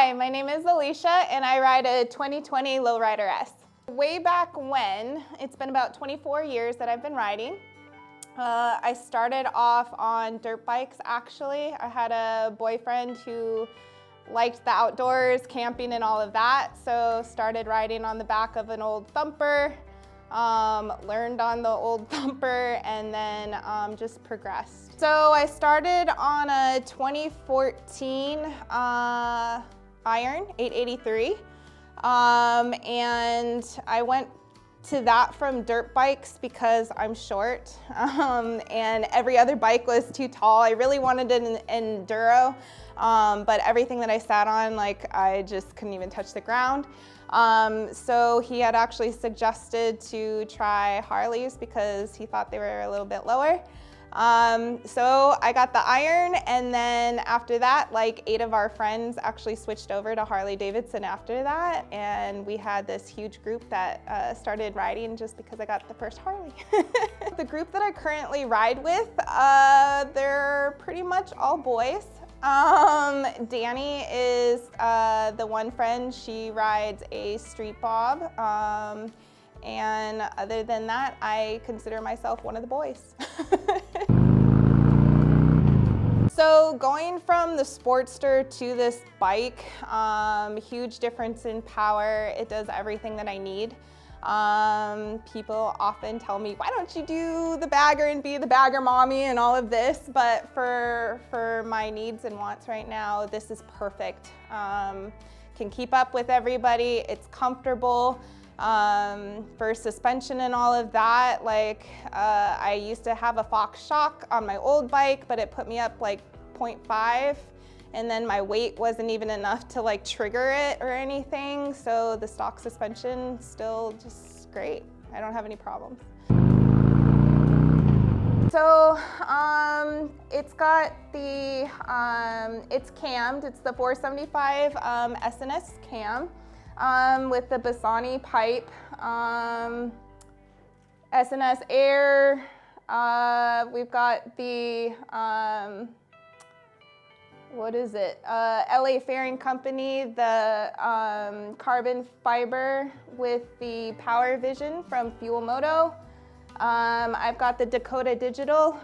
Hi, my name is Alicia and I ride a 2020 Low Rider S. Way back when, it's been about 24 years that I've been riding. I started off on dirt bikes actually. I had a boyfriend who liked the outdoors, camping and all of that, so started riding on the back of an old thumper, learned on the old thumper, and then just progressed. So I started on a 2014 Iron 883, and I went to that from dirt bikes because I'm short, and every other bike was too tall. I really wanted an enduro, but everything that I sat on, like, I just couldn't even touch the ground. So he had actually suggested to try Harleys because he thought they were a little bit lower. So I got the Iron, and then after that, like 8 of our friends actually switched over to Harley Davidson after that, and we had this huge group that started riding just because I got the first Harley. The group that I currently ride with, they're pretty much all boys. Danny is the one friend. She rides a street bob, and other than that, I consider myself one of the boys. So going from the Sportster to this bike, huge difference in power. It does everything that I need. People often tell me, why don't you do the bagger and be the bagger mommy and all of this? But for my needs and wants right now, this is perfect. Can keep up with everybody, it's comfortable. For suspension and all of that, like I used to have a Fox shock on my old bike, but it put me up like 0.5, and then my weight wasn't even enough to like trigger it or anything. So the stock suspension still just great. I don't have any problems. So it's got the, it's cammed. It's the 475 S&S cam. With the Bassani pipe, S&S Air, we've got the, what is it, LA Fairing Company, the carbon fiber with the Power Vision from Fuel Moto. I've got the Dakota Digital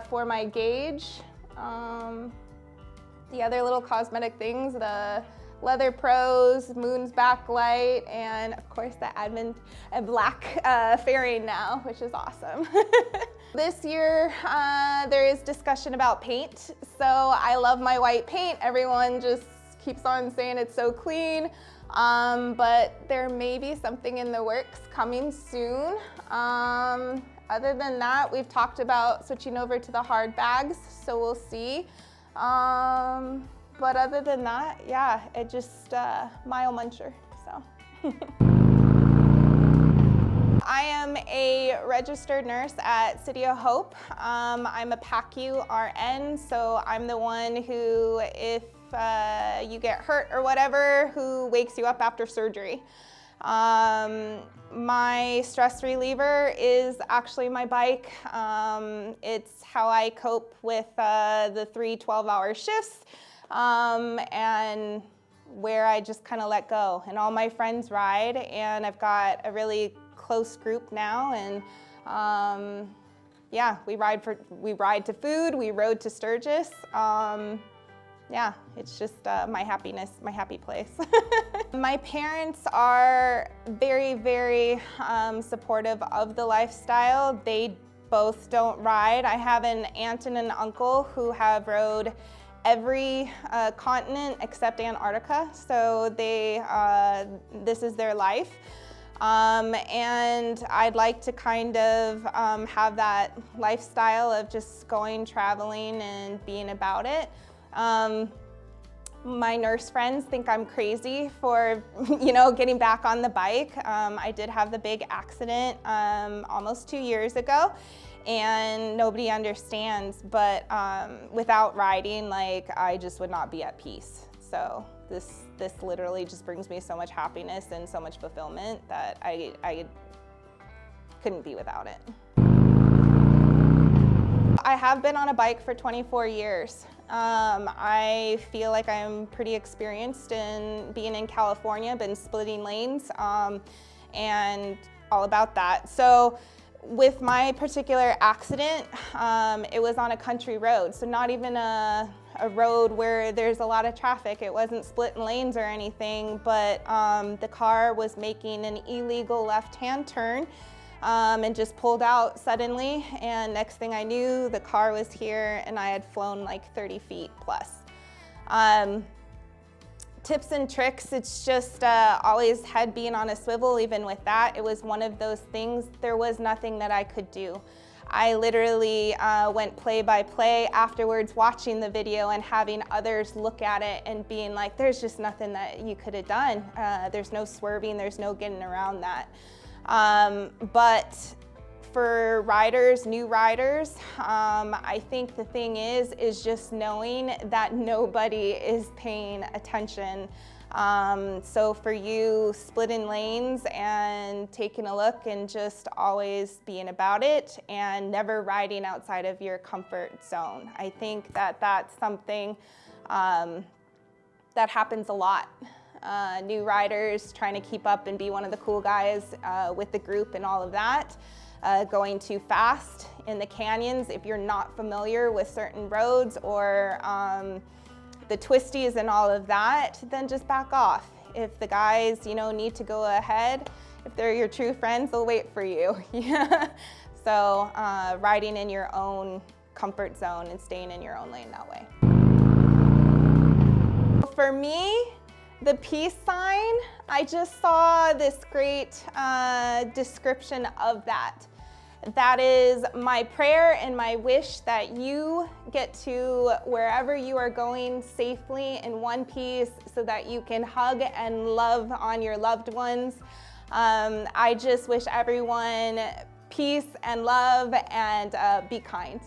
for my gauge. The other little cosmetic things, the Leather Pros, Moon's backlight, and of course the Advanblack fairing now, which is awesome. This year there is discussion about paint, so I love my white paint. Everyone just keeps on saying it's so clean, but there may be something in the works coming soon. Other than that, we've talked about switching over to the hard bags, so we'll see. But other than that, yeah, it just mile muncher, so. I am a registered nurse at City of Hope. I'm a PACU RN, so I'm the one who, if you get hurt or whatever, who wakes you up after surgery. My stress reliever is actually my bike. It's how I cope with the 3 12-hour shifts. And where I just kind of let go, and all my friends ride, and I've got a really close group now, and yeah, we ride to food, we rode to Sturgis. Yeah, it's just my happiness, my happy place. My parents are very, very supportive of the lifestyle. They both don't ride. I have an aunt and an uncle who have rode every continent except Antarctica, so they this is their life, and I'd like to kind of have that lifestyle of just going, traveling, and being about it. My nurse friends think I'm crazy for, you know, getting back on the bike. I did have the big accident almost 2 years ago, and nobody understands, but without riding, like, I just would not be at peace. So this literally just brings me so much happiness and so much fulfillment that I couldn't be without it. I have been on a bike for 24 years. I feel like I'm pretty experienced in being in California, been splitting lanes, and all about that. So with my particular accident, it was on a country road, so not even a road where there's a lot of traffic. It wasn't splitting lanes or anything, but the car was making an illegal left-hand turn and just pulled out suddenly, and next thing I knew, the car was here and I had flown like 30 feet plus. Tips and tricks, it's just always head being on a swivel. Even with that, it was one of those things, there was nothing that I could do. I literally went play by play afterwards, watching the video and having others look at it and being like, there's just nothing that you could have done. There's no swerving, there's no getting around that. But for riders, new riders, I think the thing is just knowing that nobody is paying attention. So for you, splitting lanes and taking a look and just always being about it and never riding outside of your comfort zone. I think that that's something that happens a lot. New riders trying to keep up and be one of the cool guys with the group and all of that. Going too fast in the canyons if you're not familiar with certain roads or the twisties and all of that, then just back off. If the guys, need to go ahead, if they're your true friends, they'll wait for you. Yeah. So riding in your own comfort zone and staying in your own lane that way. For me, the peace sign, I just saw this great description of that. That is my prayer and my wish that you get to wherever you are going safely in one piece so that you can hug and love on your loved ones. I just wish everyone peace and love and be kind.